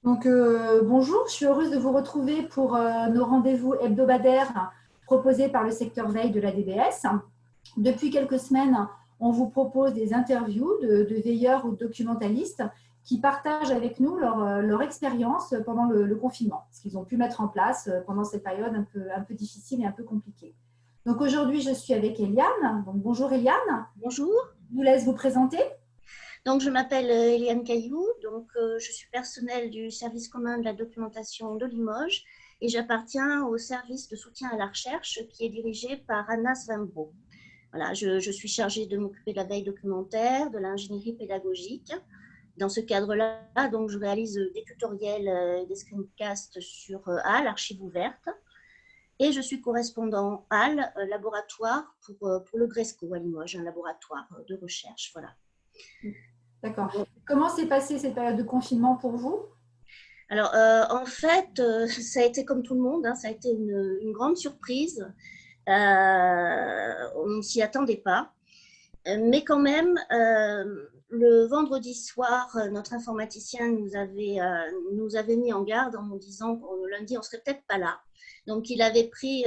Bonjour, je suis heureuse de vous retrouver pour nos rendez-vous hebdomadaires proposés par le secteur veille de la DBS. Depuis quelques semaines, on vous propose des interviews de veilleurs ou de documentalistes qui partagent avec nous leur expérience pendant le confinement, ce qu'ils ont pu mettre en place pendant cette période un peu difficile et un peu compliquée. Donc aujourd'hui, je suis avec Eliane. Donc, bonjour Eliane, Bonjour, je vous laisse vous présenter. donc je m'appelle Eliane Cailloux, je suis personnelle du service commun de la documentation de Limoges et j'appartiens au service de soutien à la recherche qui est dirigé par Anna Svambro. Voilà, je suis chargée de m'occuper de la veille documentaire, de l'ingénierie pédagogique. Dans ce cadre-là, donc je réalise des tutoriels, des screencasts sur HAL, archives ouvertes, et je suis correspondant HAL, laboratoire pour le GRESCO à Limoges, un laboratoire de recherche. Voilà. D'accord. Comment s'est passée cette période de confinement pour vous? Alors, en fait, ça a été comme tout le monde, hein, ça a été une grande surprise. On ne s'y attendait pas. Mais quand même, le vendredi soir, notre informaticien nous avait mis en garde en nous disant que le lundi, on ne serait peut-être pas là. Donc, il avait pris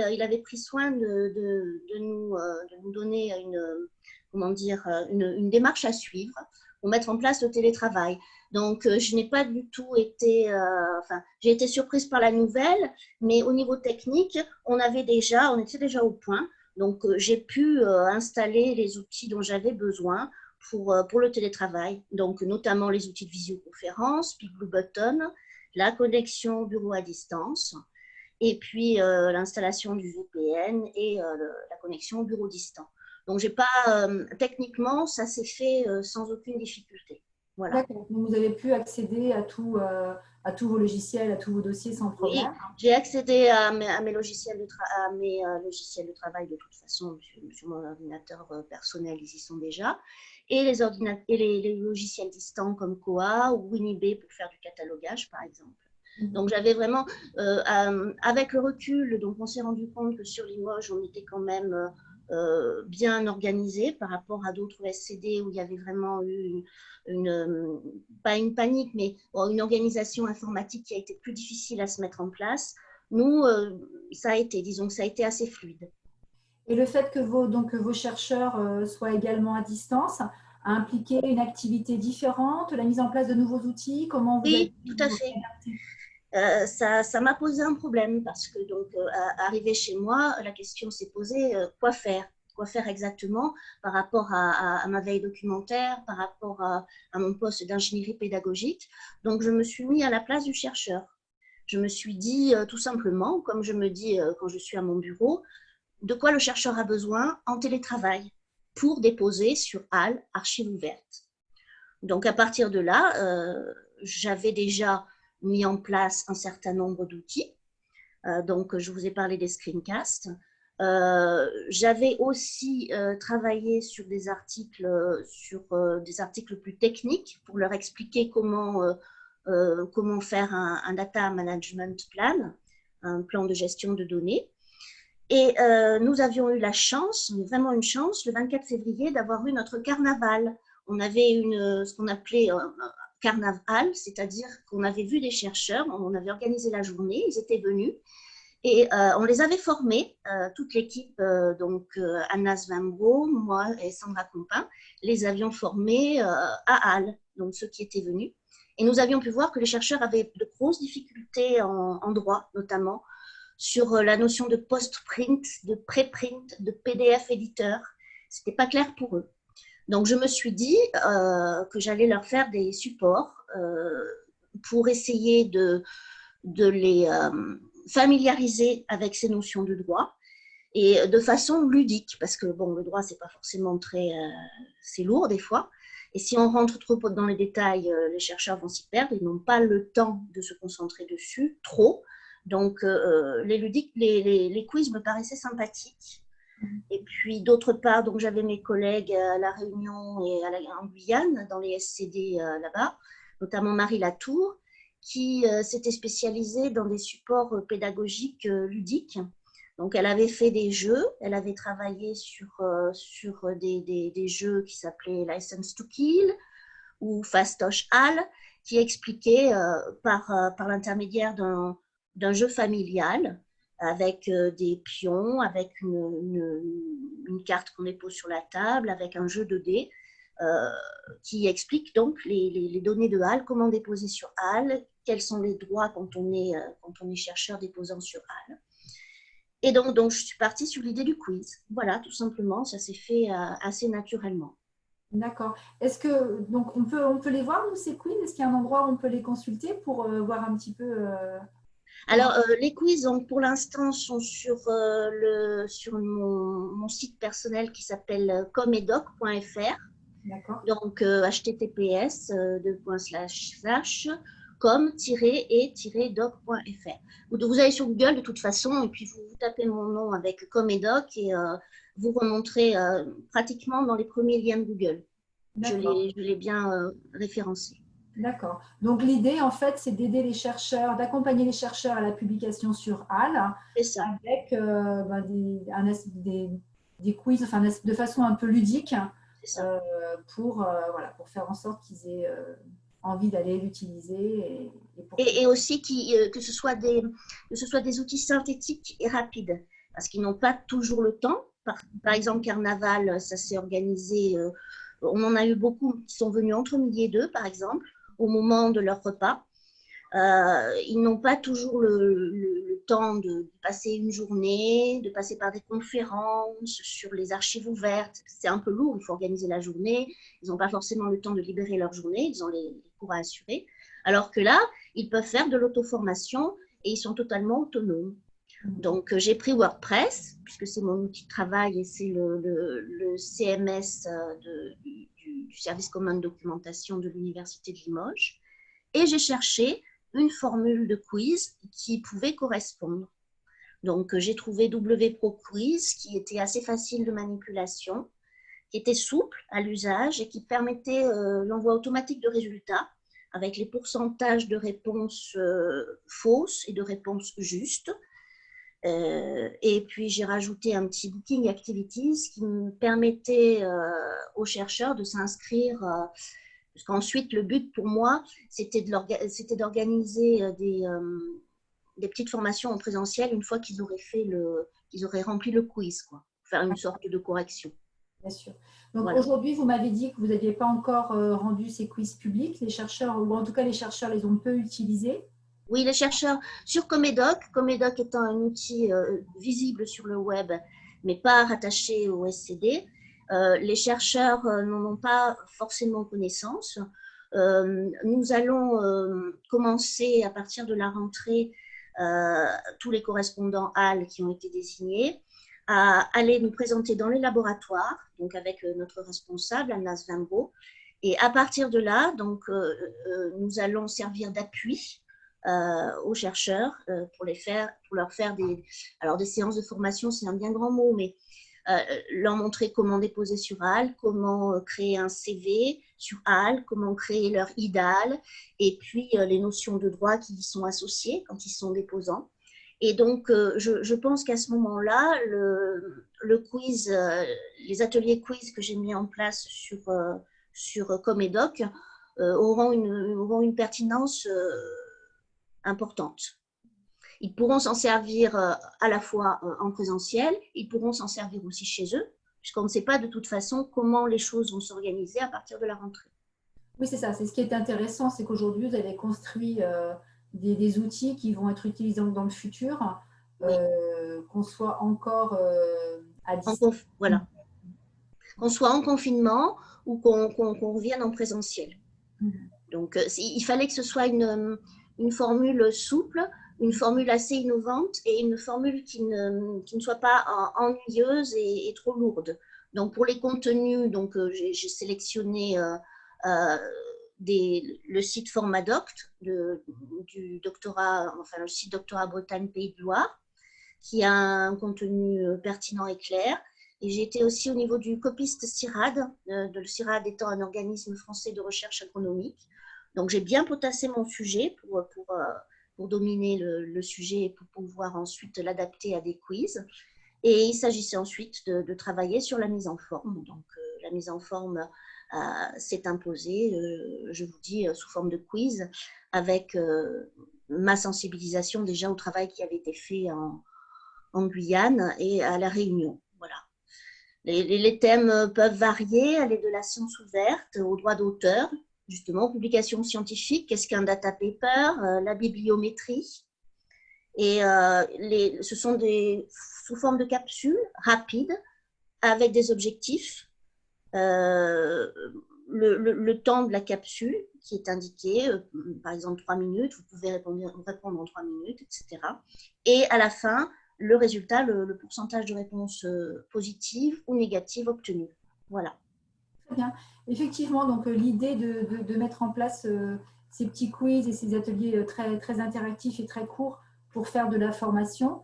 soin de nous donner comment dire, une démarche à suivre pour mettre en place le télétravail. Donc, je n'ai pas du tout été, enfin, j'ai été surprise par la nouvelle, mais au niveau technique, on était déjà au point. Donc, j'ai pu installer les outils dont j'avais besoin pour le télétravail, donc notamment les outils de visioconférence, puis Blue Button, la connexion bureau à distance, et puis l'installation du VPN et la connexion bureau distant. Donc, j'ai pas, techniquement, ça s'est fait sans aucune difficulté. Voilà. D'accord. Donc, vous avez pu accéder à tous vos logiciels, à tous vos dossiers sans Oui, problème. j'ai accédé à mes logiciels logiciels de travail de toute façon sur mon ordinateur personnel, ils y sont déjà. Et les logiciels distants comme Koa ou WinIB pour faire du catalogage, par exemple. Mhm. Donc j'avais vraiment, avec le recul, donc on s'est rendu compte que sur Limoges, on était quand même bien organisé par rapport à d'autres SCD où il y avait vraiment eu une, pas une panique, mais une organisation informatique qui a été plus difficile à se mettre en place. Nous, ça a été, disons que ça a été assez fluide. Et le fait que que vos chercheurs soient également à distance a impliqué une activité différente, la mise en place de nouveaux outils, comment vous avez Oui, pu tout à vous fait. réadapter? Ça m'a posé un problème parce que donc arrivé chez moi, la question s'est posée quoi faire? Quoi faire exactement par rapport à ma veille documentaire, par rapport à mon poste d'ingénierie pédagogique. Donc je me suis mis à la place du chercheur. Je me suis dit tout simplement, comme je me dis quand je suis à mon bureau, de quoi le chercheur a besoin en télétravail pour déposer sur HAL, archives ouvertes. Donc à partir de là, j'avais déjà mis en place un certain nombre d'outils. Donc je vous ai parlé des screencasts. J'avais aussi travaillé sur des articles plus techniques pour leur expliquer comment faire un data management plan, un plan de gestion de données. Et nous avions eu la chance, vraiment une chance, le 24 février, d'avoir eu notre carnaval. On avait ce qu'on appelait un carnaval, c'est-à-dire qu'on avait vu des chercheurs, on avait organisé la journée, ils étaient venus et on les avait formés, toute l'équipe, Anna Svambro, moi et Sandra Compin, les avions formés à Halle, donc ceux qui étaient venus. Et nous avions pu voir que les chercheurs avaient de grosses difficultés en droit, notamment, sur la notion de post-print, de pré-print, de PDF éditeur. Ce n'était pas clair pour eux. Donc, je me suis dit que j'allais leur faire des supports pour essayer de les familiariser avec ces notions de droit et de façon ludique, parce que bon, le droit, c'est pas forcément c'est lourd des fois. Et si on rentre trop dans les détails, les chercheurs vont s'y perdre. Ils n'ont pas le temps de se concentrer dessus trop. Donc, les quiz me paraissaient sympathiques. Et puis, d'autre part, donc j'avais mes collègues à La Réunion et en Guyane, dans les SCD là-bas, notamment Marie Latour, qui s'était spécialisée dans des supports pédagogiques ludiques. Donc, elle avait fait des jeux, elle avait travaillé sur des jeux qui s'appelaient License to Kill ou Fastoche Hall. qui expliquait par l'intermédiaire d'un jeu familial avec des pions, avec une carte qu'on dépose sur la table, avec un jeu de dés qui explique donc les données de HAL, comment déposer sur HAL, quels sont les droits quand on est chercheur déposant sur HAL. Et donc, je suis partie sur l'idée du quiz. Voilà, tout simplement, ça s'est fait assez naturellement. D'accord. Est-ce que donc on peut les voir, nous, ces quiz? Est-ce qu'il y a un endroit où on peut les consulter pour voir un petit peu comment... Alors, les quiz, donc, pour l'instant, sont sur mon site personnel qui s'appelle comedoc.fr. D'accord. Donc, https com-et-doc.fr. Vous allez sur Google de toute façon, et puis vous tapez mon nom avec Comedoc et vous remonterez pratiquement dans les premiers liens de Google. Je l'ai bien référencé. D'accord. Donc, l'idée, en fait, c'est d'aider les chercheurs, d'accompagner les chercheurs à la publication sur HAL C'est ça. avec des quiz, enfin, de façon un peu ludique pour faire en sorte qu'ils aient envie d'aller l'utiliser. Et aussi que ce soit des outils synthétiques et rapides, parce qu'ils n'ont pas toujours le temps. Par exemple, Carnaval, ça s'est organisé, on en a eu beaucoup qui sont venus entre midi et deux, par exemple, au moment de leur repas. Ils n'ont pas toujours le temps de passer une journée, de passer par des conférences sur les archives ouvertes. C'est un peu lourd, il faut organiser la journée. Ils n'ont pas forcément le temps de libérer leur journée, ils ont les cours à assurer. Alors que là, ils peuvent faire de l'auto-formation et ils sont totalement autonomes. Donc, j'ai pris WordPress, puisque c'est mon outil de travail et c'est le CMS du service commun de documentation de l'Université de Limoges. Et j'ai cherché une formule de quiz qui pouvait correspondre. Donc, j'ai trouvé WPro Quiz qui était assez facile de manipulation, qui était souple à l'usage et qui permettait l'envoi automatique de résultats avec les pourcentages de réponses fausses et de réponses justes. Et puis, j'ai rajouté un petit Booking Activities qui me permettait aux chercheurs de s'inscrire parce qu'ensuite, le but pour moi, c'était d'organiser des petites formations en présentiel une fois qu'ils auraient rempli le quiz, quoi, pour faire une sorte de correction. Bien sûr. Donc aujourd'hui, vous m'avez dit que vous n'aviez pas encore rendu ces quiz publics. Les chercheurs, ou en tout cas les chercheurs, les ont peu utilisés. Oui, les chercheurs sur Comedoc étant un outil visible sur le web, mais pas rattaché au SCD. Les chercheurs n'en ont pas forcément connaissance. Nous allons commencer à partir de la rentrée, tous les correspondants HAL qui ont été désignés, à aller nous présenter dans les laboratoires, donc avec notre responsable, Anna Svambo. Et à partir de là, donc, nous allons servir d'appui aux chercheurs pour leur faire des séances de formation, c'est un bien grand mot, mais leur montrer comment déposer sur HAL, comment créer un CV sur HAL, comment créer leur IDAL, et puis les notions de droit qui y sont associées quand ils sont déposants. Et donc, je pense qu'à ce moment-là, le quiz, les ateliers quiz que j'ai mis en place sur Comedoc auront une pertinence importante. Ils pourront s'en servir à la fois en présentiel, ils pourront s'en servir aussi chez eux, puisqu'on ne sait pas de toute façon comment les choses vont s'organiser à partir de la rentrée. Oui, c'est ça. C'est ce qui est intéressant, c'est qu'aujourd'hui, vous avez construit des outils qui vont être utilisés dans le futur, qu'on soit encore à distance. Voilà. Qu'on soit en confinement ou qu'on revienne en présentiel. Donc, il fallait que ce soit une formule souple, une formule assez innovante et une formule qui ne soit pas ennuyeuse et trop lourde. Donc, pour les contenus, j'ai sélectionné le site Formadoct du doctorat, enfin le site Doctorat Bretagne Pays de Loire, qui a un contenu pertinent et clair. Et j'ai été aussi au niveau du copiste CIRAD, le CIRAD étant un organisme français de recherche agronomique. Donc, j'ai bien potassé mon sujet pour dominer le sujet et pour pouvoir ensuite l'adapter à des quiz. Et il s'agissait ensuite de travailler sur la mise en forme. Donc, la mise en forme s'est imposé, je vous dis, sous forme de quiz, avec ma sensibilisation déjà au travail qui avait été fait en Guyane et à La Réunion. Voilà. Les thèmes peuvent varier, aller de la science ouverte au droit d'auteur, justement, publication scientifique, qu'est-ce qu'un data paper, la bibliométrie. Et ce sont sous forme de capsules rapides avec des objectifs. Le temps de la capsule qui est indiqué, par exemple 3 minutes, vous pouvez répondre en 3 minutes, etc. Et à la fin, le résultat, le pourcentage de réponses positives ou négatives obtenues. Voilà. Très bien. Effectivement, donc l'idée de mettre en place ces petits quiz et ces ateliers très, très interactifs et très courts pour faire de la formation,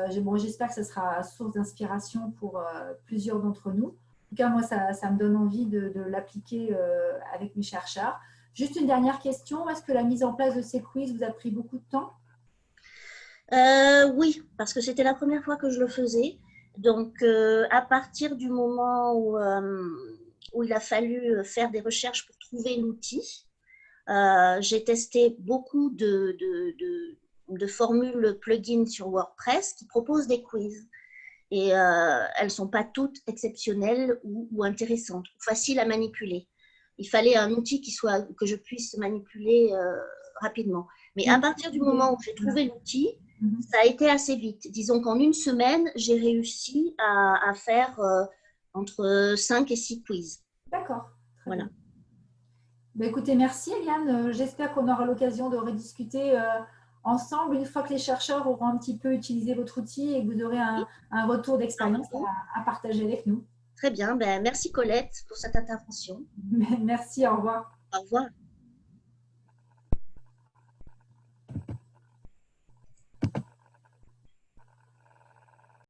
j'espère que ce sera source d'inspiration pour plusieurs d'entre nous. En tout cas, moi, ça me donne envie de l'appliquer avec mes chercheurs. Juste une dernière question. Est-ce que la mise en place de ces quiz vous a pris beaucoup de temps? Oui, parce que c'était la première fois que je le faisais. Donc, à partir du moment où il a fallu faire des recherches pour trouver l'outil, j'ai testé beaucoup de formules plugins sur WordPress qui proposent des quiz. Et elles ne sont pas toutes exceptionnelles ou intéressantes, ou faciles à manipuler. Il fallait un outil que je puisse manipuler rapidement. Mais à partir du moment où j'ai trouvé l'outil, ça a été assez vite. Disons qu'en une semaine, j'ai réussi à faire entre 5 et 6 quiz. D'accord. Voilà. Ben, écoutez, merci Eliane. J'espère qu'on aura l'occasion de rediscuter ensemble une fois que les chercheurs auront un petit peu utilisé votre outil et que vous aurez un retour d'expérience à partager avec nous. Très bien. Ben, merci Colette pour cette intervention. Merci, au revoir. Au revoir.